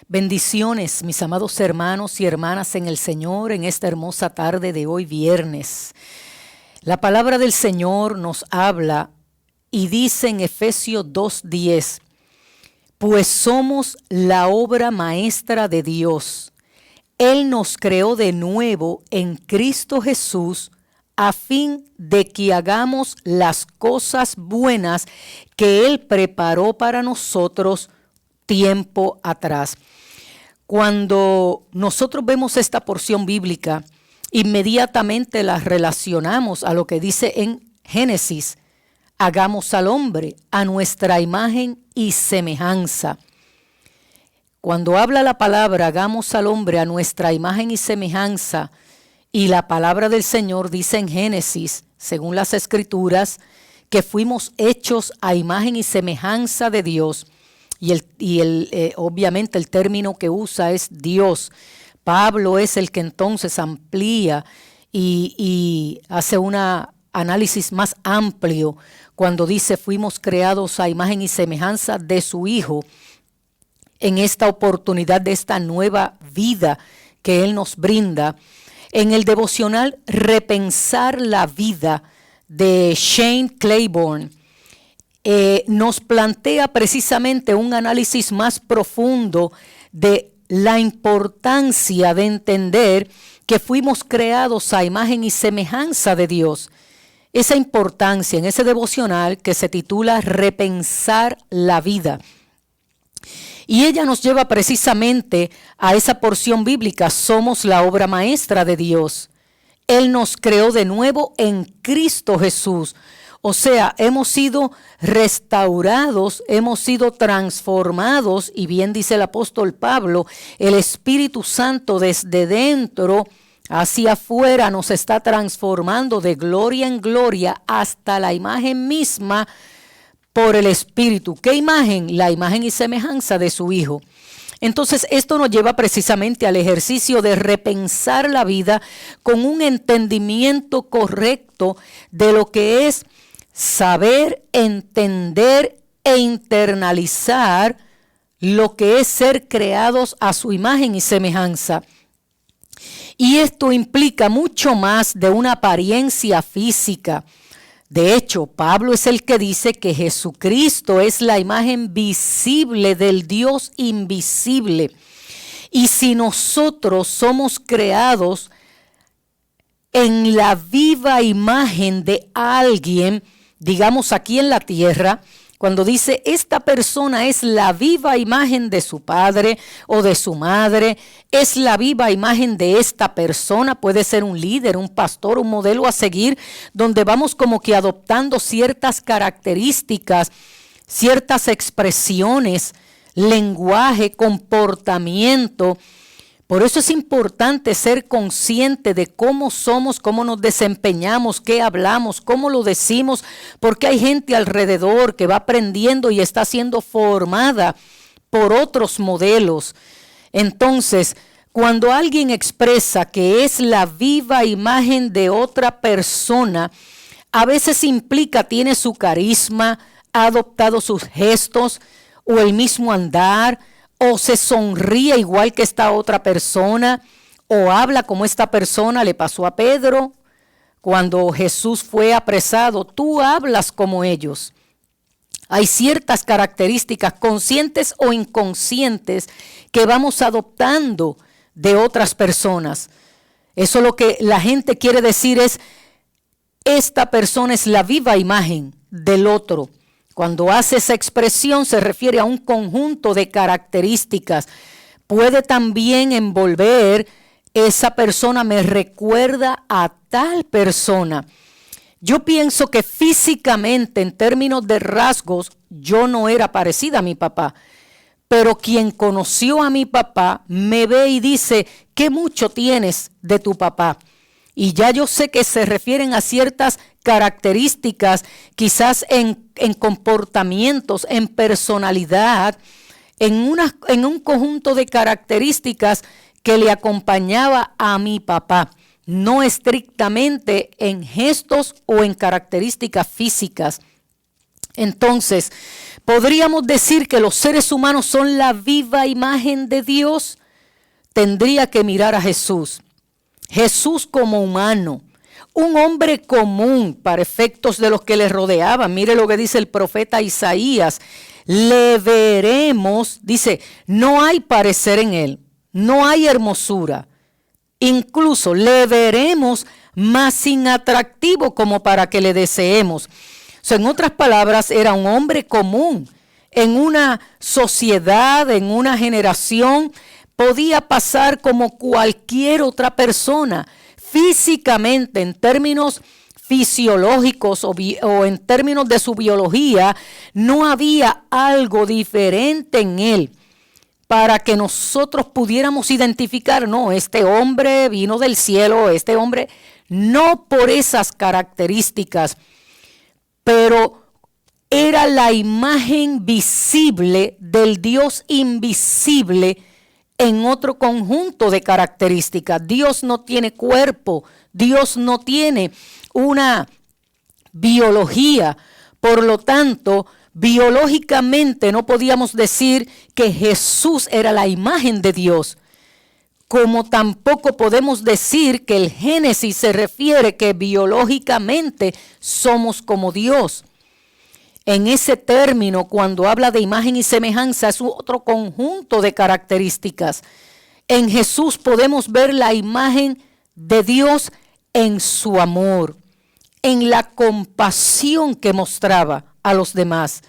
Bendiciones, mis amados hermanos y hermanas en el Señor, en esta hermosa tarde de hoy viernes. La palabra del Señor nos habla y dice en Efesios 2:10, pues somos la obra maestra de Dios. Él nos creó de nuevo en Cristo Jesús a fin de que hagamos las cosas buenas que Él preparó para nosotros tiempo atrás. Cuando nosotros vemos esta porción bíblica, inmediatamente la relacionamos a lo que dice en Génesis: hagamos al hombre a nuestra imagen y semejanza. Cuando habla la palabra hagamos al hombre a nuestra imagen y semejanza, y la palabra del Señor dice en Génesis, según las Escrituras, que fuimos hechos a imagen y semejanza de Dios. Obviamente el término que usa es Dios. Pablo es el que entonces amplía y hace un análisis más amplio cuando dice fuimos creados a imagen y semejanza de su Hijo en esta oportunidad de esta nueva vida que Él nos brinda. En el devocional Repensar la Vida de Shane Claiborne, nos plantea precisamente un análisis más profundo de la importancia de entender que fuimos creados a imagen y semejanza de Dios. Esa importancia en ese devocional que se titula Repensar la Vida. Y ella nos lleva precisamente a esa porción bíblica: somos la obra maestra de Dios. Él nos creó de nuevo en Cristo Jesús. O sea, hemos sido restaurados, hemos sido transformados, y bien dice el apóstol Pablo, el Espíritu Santo desde dentro hacia afuera nos está transformando de gloria en gloria hasta la imagen misma por el Espíritu. ¿Qué imagen? La imagen y semejanza de su Hijo. Entonces esto nos lleva precisamente al ejercicio de repensar la vida con un entendimiento correcto de lo que es saber, entender e internalizar lo que es ser creados a su imagen y semejanza. Y esto implica mucho más de una apariencia física. De hecho, Pablo es el que dice que Jesucristo es la imagen visible del Dios invisible. Y si nosotros somos creados en la viva imagen de alguien, digamos aquí en la tierra, cuando dice esta persona es la viva imagen de su padre o de su madre, es la viva imagen de esta persona, puede ser un líder, un pastor, un modelo a seguir, donde vamos como que adoptando ciertas características, ciertas expresiones, lenguaje, comportamiento. Por eso es importante ser consciente de cómo somos, cómo nos desempeñamos, qué hablamos, cómo lo decimos, porque hay gente alrededor que va aprendiendo y está siendo formada por otros modelos. Entonces, cuando alguien expresa que es la viva imagen de otra persona, a veces implica, tiene su carisma, ha adoptado sus gestos o el mismo andar, o se sonríe igual que esta otra persona, o habla como esta persona. Le pasó a Pedro cuando Jesús fue apresado. Tú hablas como ellos. Hay ciertas características conscientes o inconscientes que vamos adoptando de otras personas. Eso lo que la gente quiere decir es, esta persona es la viva imagen del otro. Cuando hace esa expresión se refiere a un conjunto de características. Puede también envolver, esa persona me recuerda a tal persona. Yo pienso que físicamente, en términos de rasgos, yo no era parecida a mi papá. Pero quien conoció a mi papá me ve y dice, ¿qué mucho tienes de tu papá? Y ya yo sé que se refieren a ciertas características, quizás en comportamientos, en personalidad, en un conjunto de características que le acompañaba a mi papá, no estrictamente en gestos o en características físicas. Entonces, ¿podríamos decir que los seres humanos son la viva imagen de Dios? Tendría que mirar a Jesús. Jesús como humano, un hombre común para efectos de los que le rodeaban. Mire lo que dice el profeta Isaías. Le veremos, dice, no hay parecer en él, no hay hermosura. Incluso le veremos más sin atractivo como para que le deseemos. O sea, en otras palabras, era un hombre común. En una sociedad, en una generación, podía pasar como cualquier otra persona. Físicamente, en términos fisiológicos o en términos de su biología, no había algo diferente en él para que nosotros pudiéramos identificar, no, este hombre vino del cielo, este hombre, no por esas características, pero era la imagen visible del Dios invisible en otro conjunto de características. Dios no tiene cuerpo, Dios no tiene una biología, por lo tanto, biológicamente no podíamos decir que Jesús era la imagen de Dios, como tampoco podemos decir que el Génesis se refiere que biológicamente somos como Dios. En ese término, cuando habla de imagen y semejanza, es otro conjunto de características. En Jesús podemos ver la imagen de Dios en su amor, en la compasión que mostraba a los demás,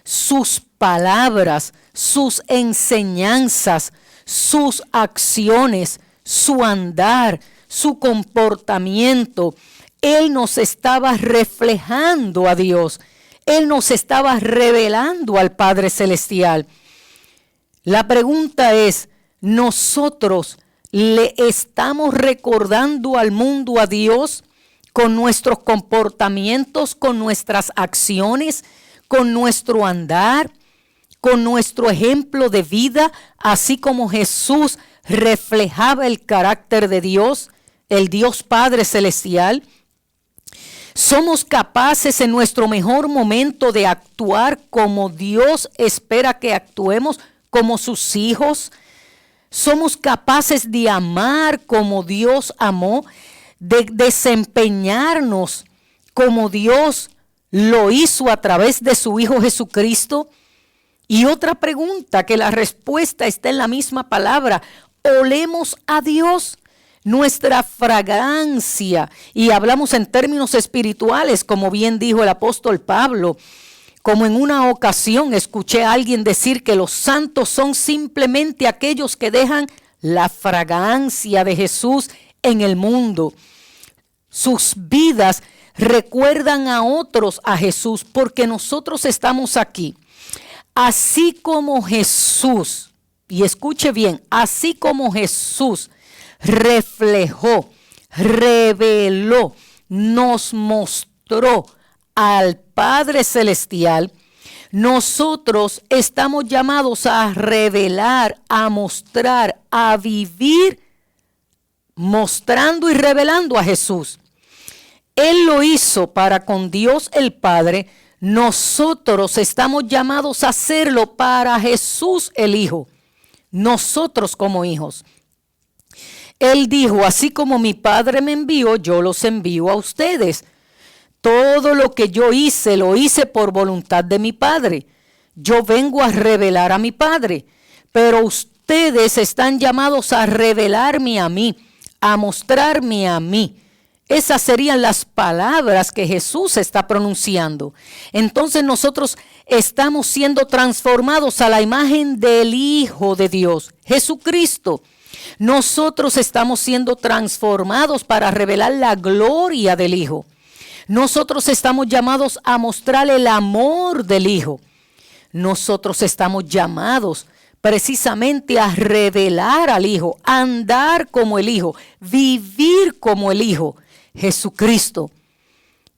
sus palabras, sus enseñanzas, sus acciones, su andar, su comportamiento. Él nos estaba reflejando a Dios. Él nos estaba revelando al Padre Celestial. La pregunta es, ¿nosotros le estamos recordando al mundo a Dios con nuestros comportamientos, con nuestras acciones, con nuestro andar, con nuestro ejemplo de vida, así como Jesús reflejaba el carácter de Dios, el Dios Padre Celestial? ¿Somos capaces en nuestro mejor momento de actuar como Dios espera que actuemos, como sus hijos? ¿Somos capaces de amar como Dios amó, de desempeñarnos como Dios lo hizo a través de su Hijo Jesucristo? Y otra pregunta, que la respuesta está en la misma palabra: ¿olemos a Dios? Nuestra fragancia, y hablamos en términos espirituales, como bien dijo el apóstol Pablo, como en una ocasión escuché a alguien decir que los santos son simplemente aquellos que dejan la fragancia de Jesús en el mundo. Sus vidas recuerdan a otros a Jesús, porque nosotros estamos aquí. Así como Jesús, y escuche bien, así como Jesús reflejó, reveló, nos mostró al Padre Celestial, nosotros estamos llamados a revelar, a mostrar, a vivir mostrando y revelando a Jesús. Él lo hizo para con Dios el Padre. Nosotros estamos llamados a hacerlo para Jesús el Hijo, nosotros como hijos. Él dijo, así como mi Padre me envió, yo los envío a ustedes. Todo lo que yo hice, lo hice por voluntad de mi Padre. Yo vengo a revelar a mi Padre, pero ustedes están llamados a revelarme a mí, a mostrarme a mí. Esas serían las palabras que Jesús está pronunciando. Entonces nosotros estamos siendo transformados a la imagen del Hijo de Dios, Jesucristo. Nosotros estamos siendo transformados para revelar la gloria del Hijo. Nosotros estamos llamados a mostrar el amor del Hijo. Nosotros estamos llamados precisamente a revelar al Hijo, a andar como el Hijo, vivir como el Hijo, Jesucristo.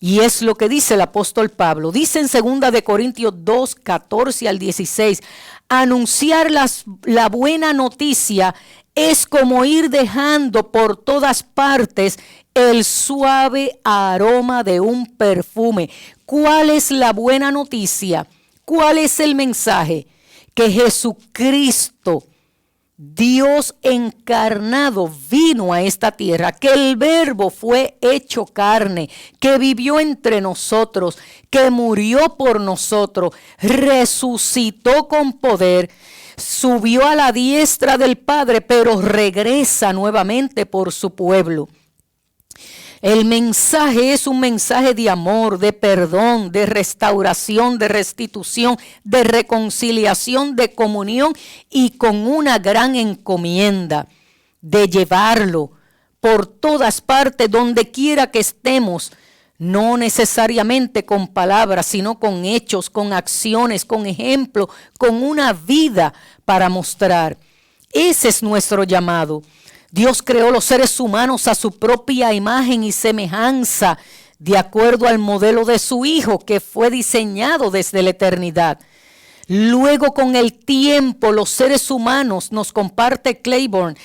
Y es lo que dice el apóstol Pablo. Dice en 2 de Corintios 2, 14 al 16, anunciar la buena noticia es como ir dejando por todas partes el suave aroma de un perfume, ¿Cuál es la buena noticia? ¿Cuál es el mensaje? Que Jesucristo, Dios encarnado, vino a esta tierra, que el Verbo fue hecho carne, que vivió entre nosotros, que murió por nosotros, resucitó con poder, subió a la diestra del Padre, pero regresa nuevamente por su pueblo. El mensaje es un mensaje de amor, de perdón, de restauración, de restitución, de reconciliación, de comunión y con una gran encomienda de llevarlo por todas partes, donde quiera que estemos, no necesariamente con palabras, sino con hechos, con acciones, con ejemplos, con una vida para mostrar. Ese es nuestro llamado. Dios creó los seres humanos a su propia imagen y semejanza, de acuerdo al modelo de su Hijo, que fue diseñado desde la eternidad. Luego, con el tiempo, los seres humanos, nos comparte Claiborne,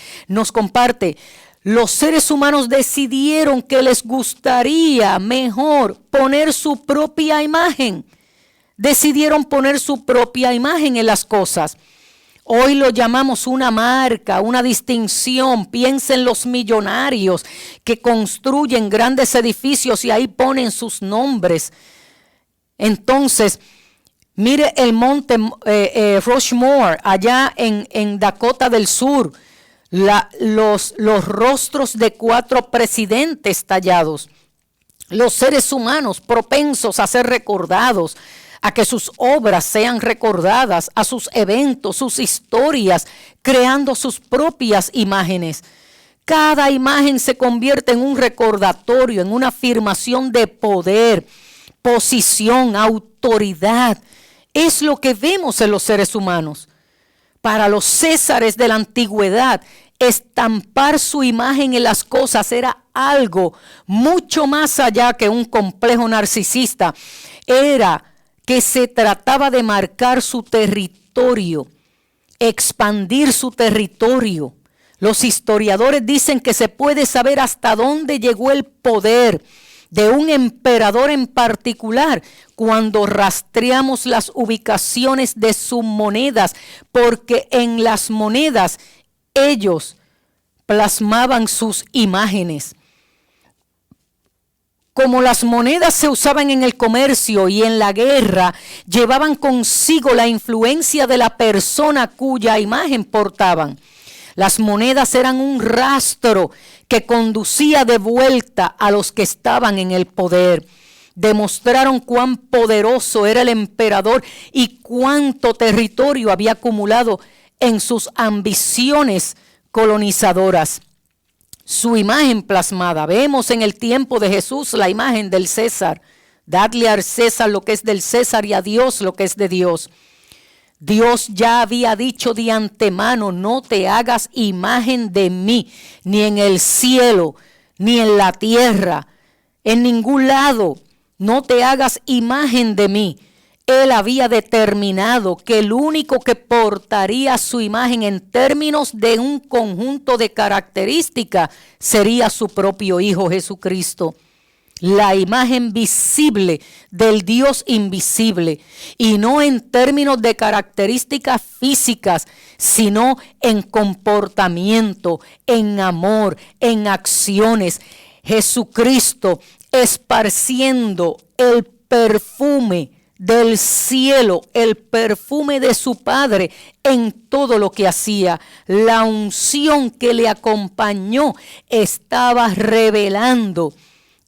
los seres humanos decidieron que les gustaría mejor poner su propia imagen. Decidieron poner su propia imagen en las cosas. Hoy lo llamamos una marca, una distinción. Piensen los millonarios que construyen grandes edificios y ahí ponen sus nombres. Entonces, mire el monte Rushmore, allá en Dakota del Sur, los rostros de 4 presidentes tallados. Los seres humanos propensos a ser recordados, a que sus obras sean recordadas, a sus eventos, sus historias, creando sus propias imágenes. Cada imagen se convierte en un recordatorio, en una afirmación de poder, posición, autoridad. Es lo que vemos en los seres humanos. Para los césares de la antigüedad, estampar su imagen en las cosas era algo mucho más allá que un complejo narcisista. Era que se trataba de marcar su territorio, expandir su territorio. Los historiadores dicen que se puede saber hasta dónde llegó el poder de un emperador en particular cuando rastreamos las ubicaciones de sus monedas, porque en las monedas ellos plasmaban sus imágenes. Como las monedas se usaban en el comercio y en la guerra, llevaban consigo la influencia de la persona cuya imagen portaban. Las monedas eran un rastro que conducía de vuelta a los que estaban en el poder. Demostraron cuán poderoso era el emperador y cuánto territorio había acumulado en sus ambiciones colonizadoras. Su imagen plasmada. Vemos en el tiempo de Jesús la imagen del César. Dadle al César lo que es del César y a Dios lo que es de Dios. Dios ya había dicho de antemano: no te hagas imagen de mí, ni en el cielo, ni en la tierra, en ningún lado. No te hagas imagen de mí. Él había determinado que el único que portaría su imagen en términos de un conjunto de características sería su propio Hijo Jesucristo. La imagen visible del Dios invisible, y no en términos de características físicas, sino en comportamiento, en amor, en acciones. Jesucristo esparciendo el perfume del cielo, el perfume de su Padre en todo lo que hacía. La unción que le acompañó estaba revelando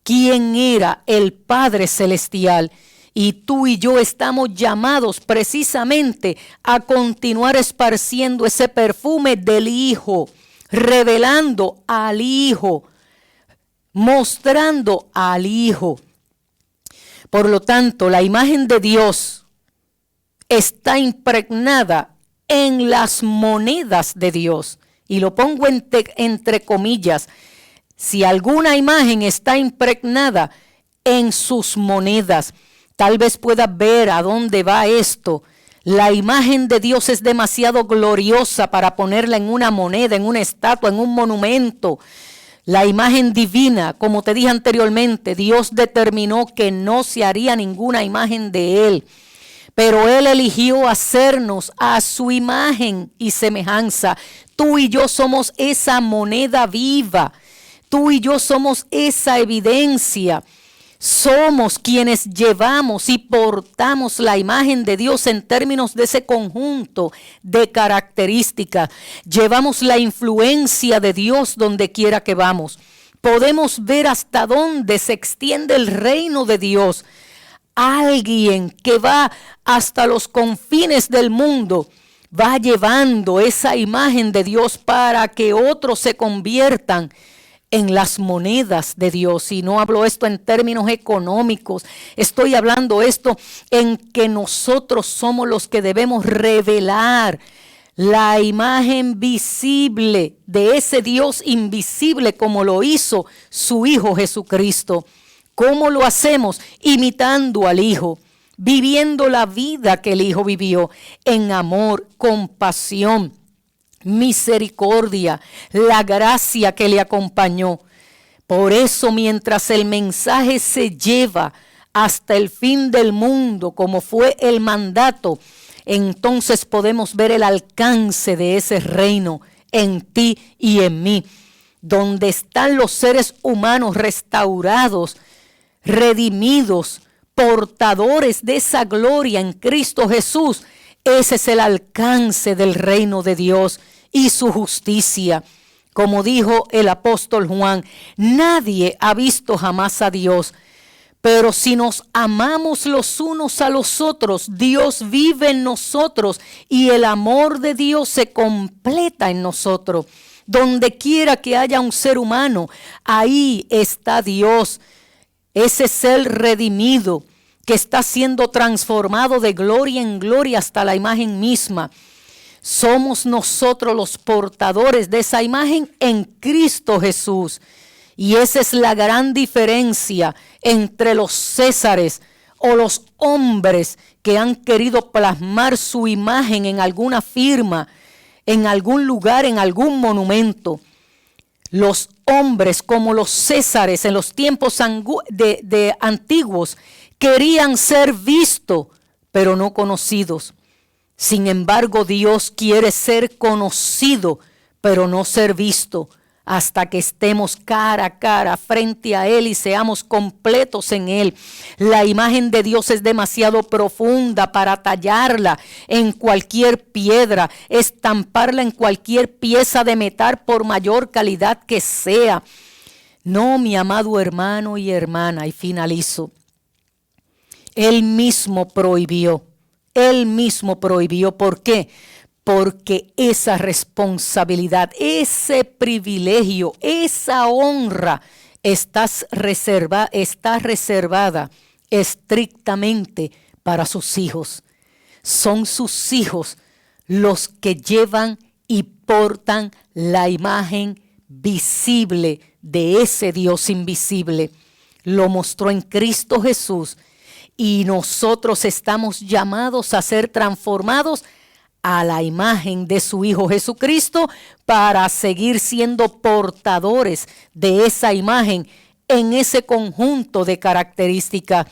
quién era el Padre Celestial. Y tú y yo estamos llamados precisamente a continuar esparciendo ese perfume del Hijo, revelando al Hijo, mostrando al Hijo. Por lo tanto, la imagen de Dios está impregnada en las monedas de Dios. Y lo pongo entre comillas. Si alguna imagen está impregnada en sus monedas, tal vez puedas ver a dónde va esto. La imagen de Dios es demasiado gloriosa para ponerla en una moneda, en una estatua, en un monumento. La imagen divina, como te dije anteriormente, Dios determinó que no se haría ninguna imagen de Él. Pero Él eligió hacernos a su imagen y semejanza. Tú y yo somos esa moneda viva. Tú y yo somos esa evidencia. Somos quienes llevamos y portamos la imagen de Dios en términos de ese conjunto de características. Llevamos la influencia de Dios donde quiera que vamos. Podemos ver hasta dónde se extiende el reino de Dios. Alguien que va hasta los confines del mundo va llevando esa imagen de Dios para que otros se conviertan en las monedas de Dios. Y no hablo esto en términos económicos, estoy hablando esto en que nosotros somos los que debemos revelar la imagen visible de ese Dios invisible como lo hizo su Hijo Jesucristo. ¿Cómo lo hacemos? Imitando al Hijo, viviendo la vida que el Hijo vivió en amor, compasión, misericordia, la gracia que le acompañó. Por eso, mientras el mensaje se lleva hasta el fin del mundo, como fue el mandato, entonces podemos ver el alcance de ese reino en ti y en mí, donde están los seres humanos restaurados, redimidos, portadores de esa gloria en Cristo Jesús. Ese es el alcance del reino de Dios y su justicia. Como dijo el apóstol Juan, nadie ha visto jamás a Dios, pero si nos amamos los unos a los otros, Dios vive en nosotros y el amor de Dios se completa en nosotros. Donde quiera que haya un ser humano, ahí está Dios. Ese ser redimido que está siendo transformado de gloria en gloria hasta la imagen misma. Somos nosotros los portadores de esa imagen en Cristo Jesús. Y esa es la gran diferencia entre los césares o los hombres que han querido plasmar su imagen en alguna firma, en algún lugar, en algún monumento. Los hombres como los césares en los tiempos antiguos querían ser vistos, pero no conocidos. Sin embargo, Dios quiere ser conocido, pero no ser visto, hasta que estemos cara a cara frente a Él y seamos completos en Él. La imagen de Dios es demasiado profunda para tallarla en cualquier piedra, estamparla en cualquier pieza de metal por mayor calidad que sea. No, mi amado hermano y hermana, y finalizo. Él mismo prohibió. ¿Por qué? Porque esa responsabilidad, ese privilegio, esa honra está reservada estrictamente para sus hijos. Son sus hijos los que llevan y portan la imagen visible de ese Dios invisible. Lo mostró en Cristo Jesús y nosotros estamos llamados a ser transformados a la imagen de su Hijo Jesucristo para seguir siendo portadores de esa imagen en ese conjunto de características.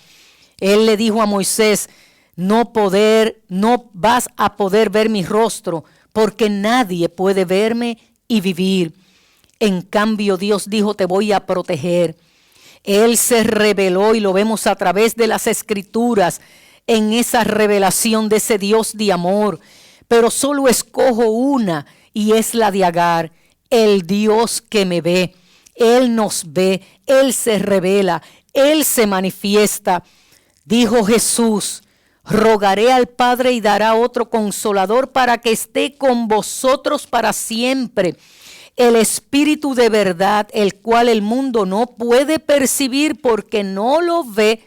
Él le dijo a Moisés, no vas a poder ver mi rostro porque nadie puede verme y vivir. En cambio, Dios dijo, te voy a proteger. Él se reveló y lo vemos a través de las Escrituras en esa revelación de ese Dios de amor. Pero solo escojo una y es la de Agar, el Dios que me ve. Él nos ve, Él se revela, Él se manifiesta. Dijo Jesús, rogaré al Padre y dará otro consolador para que esté con vosotros para siempre. El Espíritu de verdad, el cual el mundo no puede percibir porque no lo ve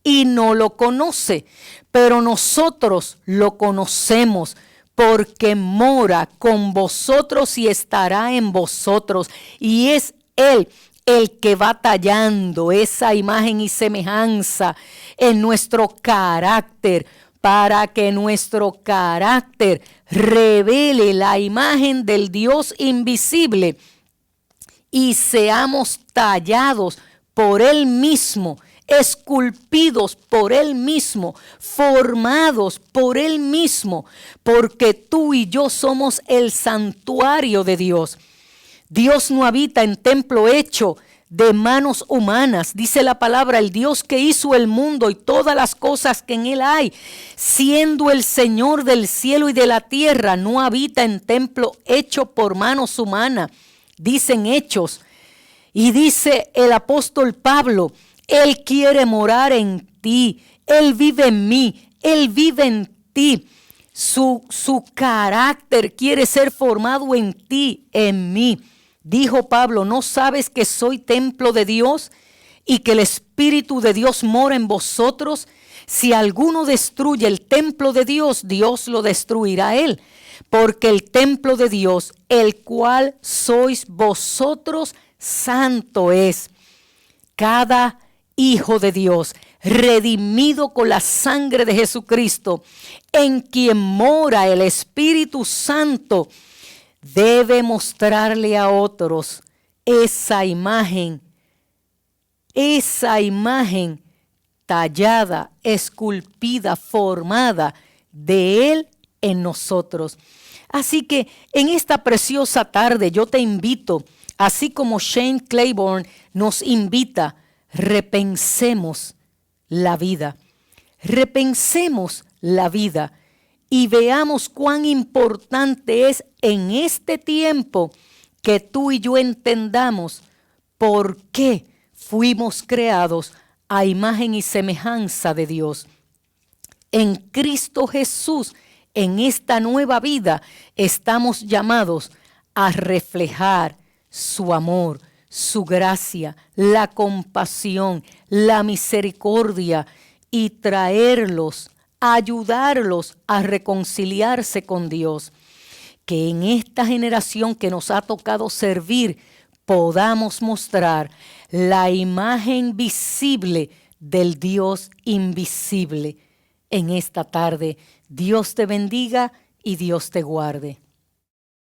y no lo conoce. Pero nosotros lo conocemos porque mora con vosotros y estará en vosotros. Y es Él el que va tallando esa imagen y semejanza en nuestro carácter, para que nuestro carácter revele la imagen del Dios invisible y seamos tallados por Él mismo, esculpidos por Él mismo, formados por Él mismo, porque tú y yo somos el santuario de Dios. Dios no habita en templo hecho de manos humanas. Dice la palabra, el Dios que hizo el mundo y todas las cosas que en él hay, siendo el Señor del cielo y de la tierra, no habita en templo hecho por manos humanas. Dicen Hechos. Y dice el apóstol Pablo, Él quiere morar en ti, Él vive en mí, Él vive en ti. Su carácter quiere ser formado en ti, en mí. Dijo Pablo, ¿no sabes que soy templo de Dios y que el Espíritu de Dios mora en vosotros? Si alguno destruye el templo de Dios, Dios lo destruirá a él. Porque el templo de Dios, el cual sois vosotros, santo es. Cada hijo de Dios, redimido con la sangre de Jesucristo, en quien mora el Espíritu Santo, debe mostrarle a otros esa imagen tallada, esculpida, formada de Él en nosotros. Así que en esta preciosa tarde yo te invito, así como Shane Claiborne nos invita, repensemos la vida. Repensemos la vida y veamos cuán importante es en este tiempo que tú y yo entendamos por qué fuimos creados a imagen y semejanza de Dios. En Cristo Jesús, en esta nueva vida, estamos llamados a reflejar su amor, su gracia, la compasión, la misericordia y traerlos, ayudarlos a reconciliarse con Dios. Que en esta generación que nos ha tocado servir podamos mostrar la imagen visible del Dios invisible. En esta tarde, Dios te bendiga y Dios te guarde.